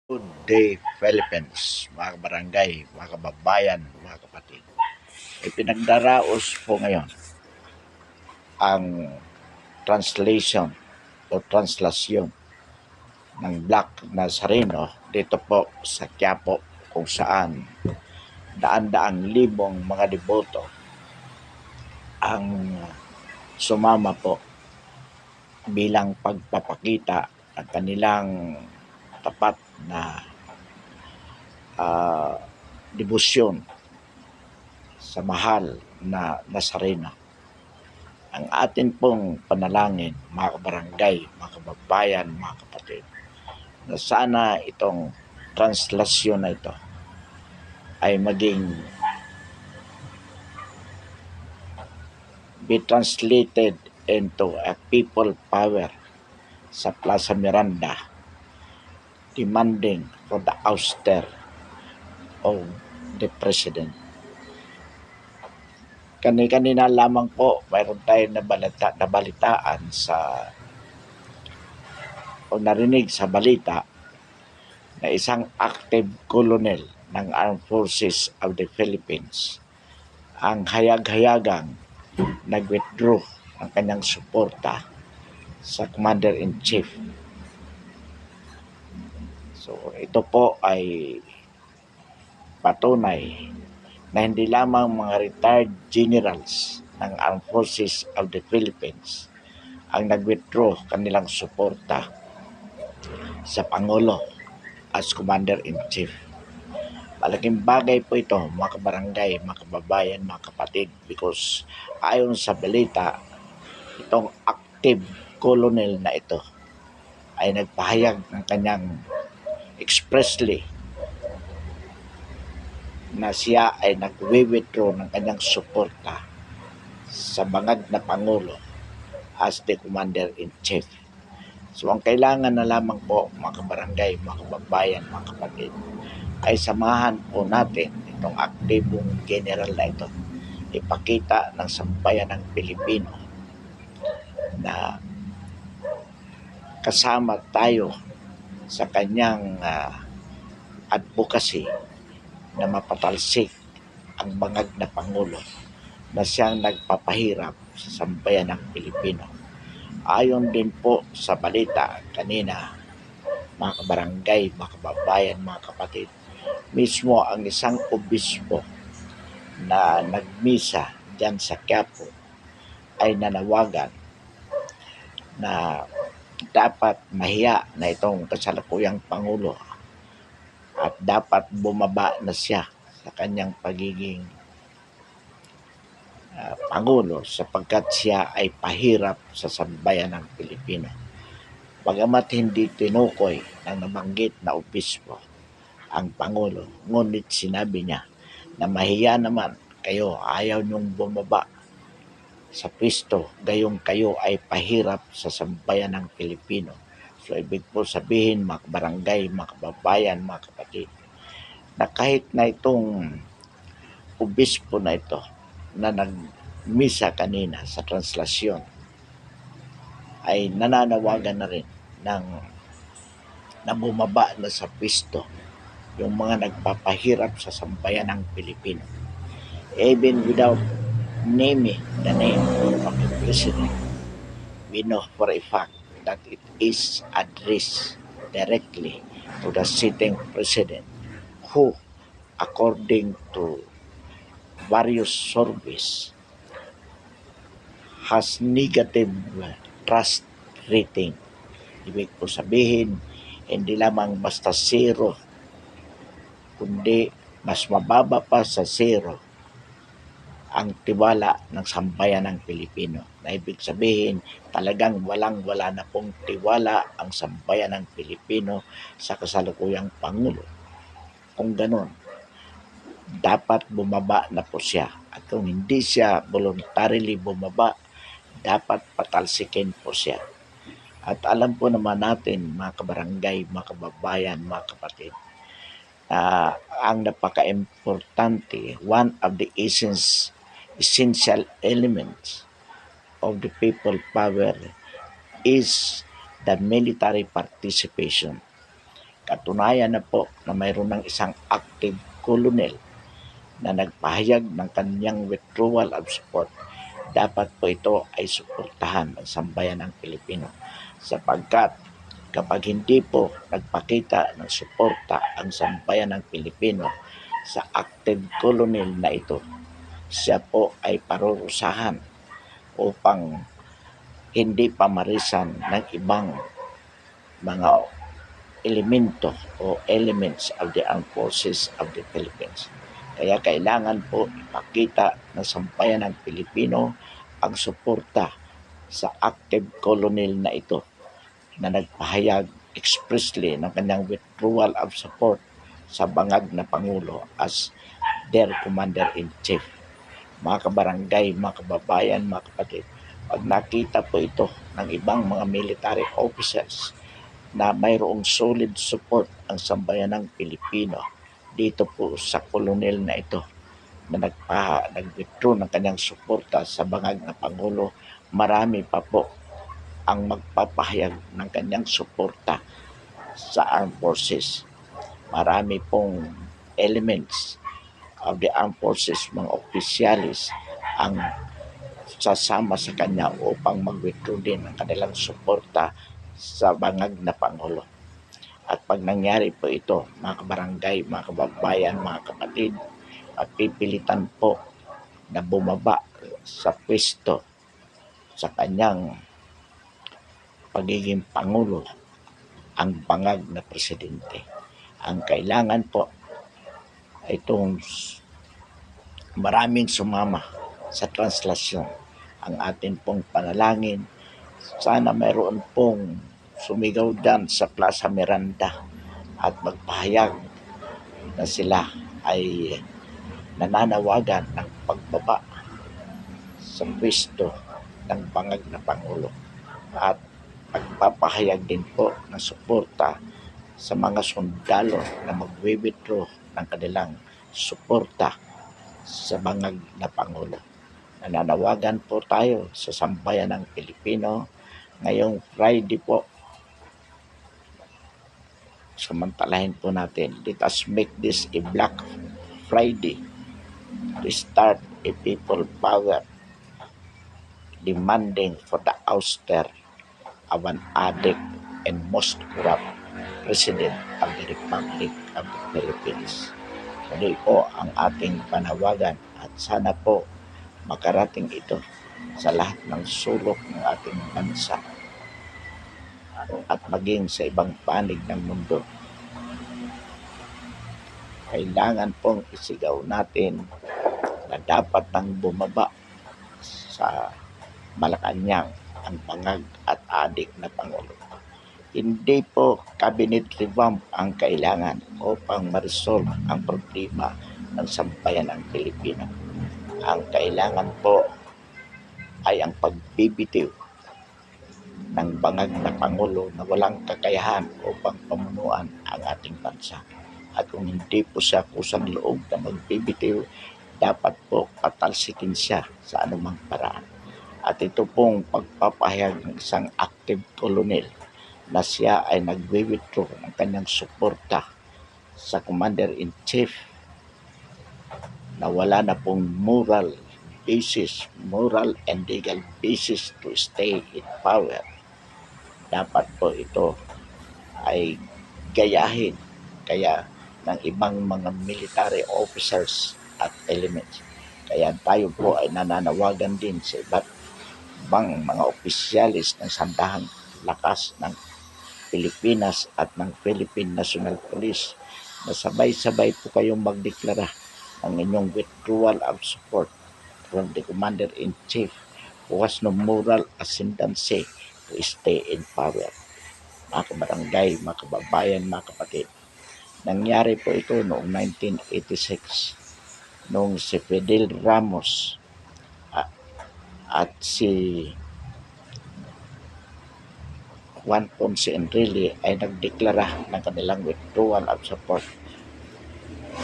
Good day, Philippines, mga barangay, mga kababayan, mga kapatid. Ipinagdaraos po ngayon ang translation o translasyon ng Black Nazareno dito po sa Quiapo, kung saan daan-daang libong mga deboto ang sumama po bilang pagpapakita ng kanilang tapat na debosyon sa mahal na Nazareno. Ang atin pong panalangin, mga kabarangay, mga kababayan, mga kapatid, na sana itong translasyon na ito ay maging be translated into a people power sa Plaza Miranda, demanding for the ouster of the president. Kanina lamang po mayroon tayong nabalitaan o narinig sa balita na isang active colonel ng Armed Forces of the Philippines ang hayag-hayagang nag-withdraw ang kanyang suporta sa Commander-in-Chief. So ito po ay patunay na hindi lamang mga retired generals ng Armed Forces of the Philippines ang nag-withdraw kanilang suporta sa Pangulo as Commander-in-Chief. Malaking bagay po ito, mga kabarangay, mga kababayan, mga kapatid, because ayon sa balita, itong active colonel na ito ay nagpahayag ng kanyang expressly na siya ay nag-withdraw ng kanyang suporta sa bangag na Pangulo as the Commander-in-Chief. So ang kailangan na lamang po, mga kabarangay, mga kababayan, mga kapatid, ay samahan po natin itong aktibong general na ito. Ipakita ng sambayan ng Pilipino na kasama tayo sa kanyang advocacy na mapatalsik ang bangag na Pangulo na siyang nagpapahirap sa sambayan ng Pilipino. Ayon din po sa balita kanina, mga kabarangay, mga kababayan, mga kapatid, mismo ang isang obispo na nagmisa dyan sa Quiapo ay nanawagan na dapat mahiya na itong kasalukuyang Pangulo at dapat bumaba na siya sa kanyang pagiging Pangulo sapagkat siya ay pahirap sa sambayan ng Pilipino. Bagamat hindi tinukoy ng nabanggit na obispo ang Pangulo, ngunit sinabi niya na mahiya naman kayo, ayaw niyong bumaba sa pwesto, gayong kayo ay pahirap sa sambayan ng Pilipino. So ibig po sabihin, mga barangay, mga kababayan, mga kapatid, na kahit na itong obispo na ito na nagmisa kanina sa translasyon ay nananawagan na rin ng na bumaba na sa pwesto yung mga nagpapahirap sa sambayan ng Pilipino. Even without naming the name of the president, we know for a fact that it is addressed directly to the sitting president who, according to various surveys, has negative trust rating. Ibig po sabihin, hindi lamang basta zero, kundi mas mababa pa sa zero ang tiwala ng sambayan ng Pilipino. Na ibig sabihin, talagang walang-wala na pong tiwala ang sambayan ng Pilipino sa kasalukuyang Pangulo. Kung ganun, dapat bumaba na po siya. At kung hindi siya voluntarily bumaba, dapat patalsikin po siya. At alam po naman natin, mga kabarangay, mga kababayan, mga kapatid, ang napaka-importante, one of the essential elements of the people power is the military participation. Katunayan na po na mayroon ng isang active colonel na nagpahayag ng kanyang withdrawal of support. Dapat po ito ay suportahan ng sambayan ng Pilipino sapagkat kapag hindi po nagpakita ng suporta ang sambayan ng Pilipino sa active colonel na ito, siya po ay parurusahan upang hindi pamarisan ng ibang mga elemento o elements of the armed forces of the Philippines. Kaya kailangan po ipakita ng sambayan ng Pilipino ang suporta sa active colonel na ito na nagpahayag expressly ng kanyang withdrawal of support sa bangag na Pangulo as their commander-in-chief. Mga kabarangay, mga kababayan, mga kapatid, pag nakita po ito ng ibang mga military officers na mayroong solid support ang sambayan ng Pilipino dito po sa kolonel na ito na nag-withdraw ng kanyang suporta sa bangag na Pangulo, marami pa po ang magpapahayag ng kanyang suporta sa armed forces. Marami pong elements of the armed forces, mga opisyalis ang sasama sa kanya upang mag-withdraw din ng kanilang suporta sa bangag na Pangulo. At pag nangyari po ito, mga kabarangay, mga kababayan, mga kapatid, at pipilitan po na bumaba sa pwesto sa kanyang pagiging Pangulo ang bangag na presidente. Ang kailangan po ay itong maraming sumama sa translasyon. Ang atin pong panalangin, sana mayroon pong sumigaw dyan sa Plaza Miranda at magpahayag na sila ay nananawagan ng pagbaba sa pwesto ng bangag na Pangulo at pagpapahayag din po ng suporta sa mga sundalo na mag-withdraw ng kanilang suporta sa bangag na Pangulo. Nananawagan po tayo sa sambayan ng Pilipino ngayong Friday po. Samantalahin po natin. Let us make this a Black Friday to start a people power demanding for the ouster of an addict and most corrupt President of the Republic of the Philippines. Muli po ang ating panawagan at sana po makarating ito sa lahat ng sulok ng ating bansa at maging sa ibang panig ng mundo. Kailangan pong isigaw natin na dapat nang bumaba sa Malacanang ang bangag at adik na Pangulo. Hindi po cabinet revamp ang kailangan upang ma-resolve ang problema ng sambayan ng Pilipino. Ang kailangan po ay ang pagbibitiw ng bangag na Pangulo na walang kakayahan upang pamunuan ang ating bansa. At kung hindi po siya kusang loob na magbibitiw, dapat po patalsikin siya sa anumang paraan. At ito pong pagpapahayag ng isang active colonel na siya ay nagwi-withdraw ng kanyang suporta sa Commander-in-Chief na wala na pong moral and legal basis to stay in power. Dapat po ito ay gayahin kaya ng ibang mga military officers at elements. Kaya tayo po ay nananawagan din sa iba't ibang mga opisyalis ng sandahang lakas ng Pilipinas at ng Philippine National Police na sabay-sabay po kayong magdeklara ng inyong withdrawal of support from the Commander-in-Chief who has no moral ascendancy to stay in power. Mga kabarangay, mga kababayan, mga kapatid, nangyari po ito noong 1986 noong si Fidel Ramos at si Juan Ponce Enrile ay nagdeklara ng kanilang withdrawal of support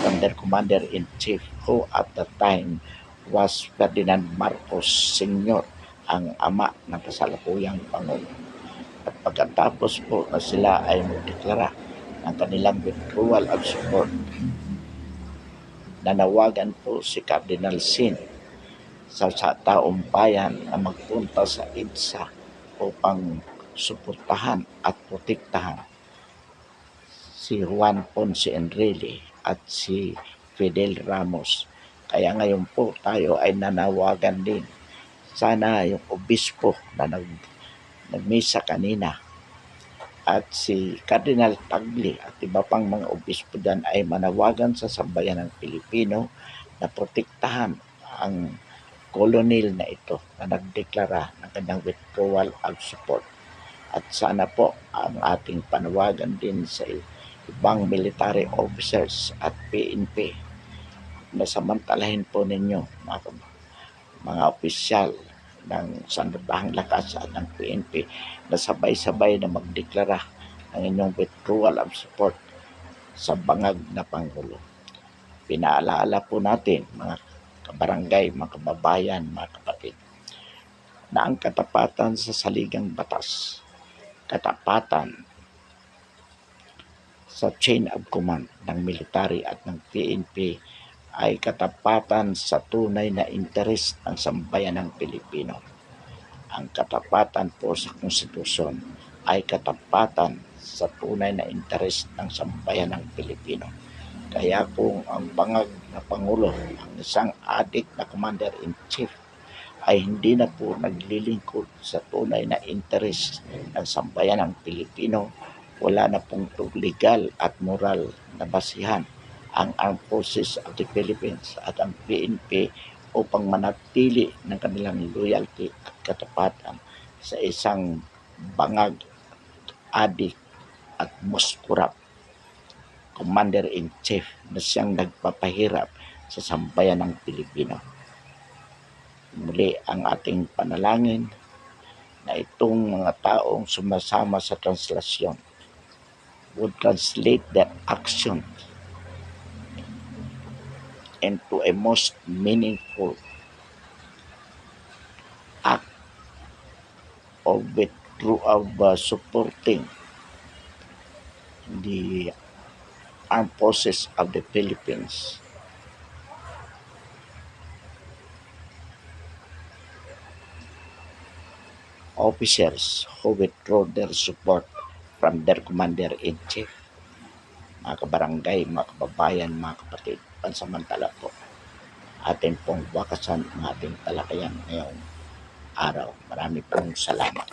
from their Commander-in-Chief who at the time was Ferdinand Marcos Sr., ang ama ng kasalukuyang Pangulo. At pagkatapos po na sila ay magdeklara ng kanilang withdrawal of support. Nanawagan po si Cardinal Sin sa taong bayan na magpunta sa EDSA upang suportahan at protektahan si Juan Ponce Enrile at si Fidel Ramos. Kaya ngayon po tayo ay nanawagan din. Sana yung obispo na nagmisa kanina at si Cardinal Tagle at iba pang mga obispo dyan ay manawagan sa sambayan ng Pilipino na protektahan ang kolonel na ito na nagdeklara ng kanyang withdrawal of support. At sana po ang ating panawagan din sa ibang military officers at PNP na samantalahin po ninyo mga opisyal ng Sandatahang Lakas at ng PNP na sabay-sabay na magdeklara ng inyong withdrawal of support sa bangag na Pangulo. Pinaalaala po natin mga kabarangay, mga kababayan, mga kapatid, na ang katapatan sa saligang batas, katapatan sa chain of command ng military at ng PNP ay katapatan sa tunay na interes ng sambayan ng Pilipino. Ang katapatan po sa konstitusyon ay katapatan sa tunay na interes ng sambayan ng Pilipino. Kaya kung ang bangag na Pangulo, ang isang adik na Commander-in-Chief, ay hindi na po naglilingkod sa tunay na interes ng sambayan ng Pilipino, wala na pong legal at moral na basihan ang Armed Forces of the Philippines at ang PNP upang manatili ng kanilang loyalty at katapatan sa isang bangag, adik at most corrupt Commander-in-Chief na siyang nagpapahirap sa sambayan ng Pilipino. Muli ang ating panalangin na itong mga taong sumasama sa translasyon would translate their action into a most meaningful act of supporting the Armed Forces of the Philippines. Officers who withdraw their support from their Commander-in-Chief. Mga kabarangay, mga kababayan, mga kapatid, pansamantala po atin pong wakasan ang ating talakayan ngayong araw. Marami pong salamat.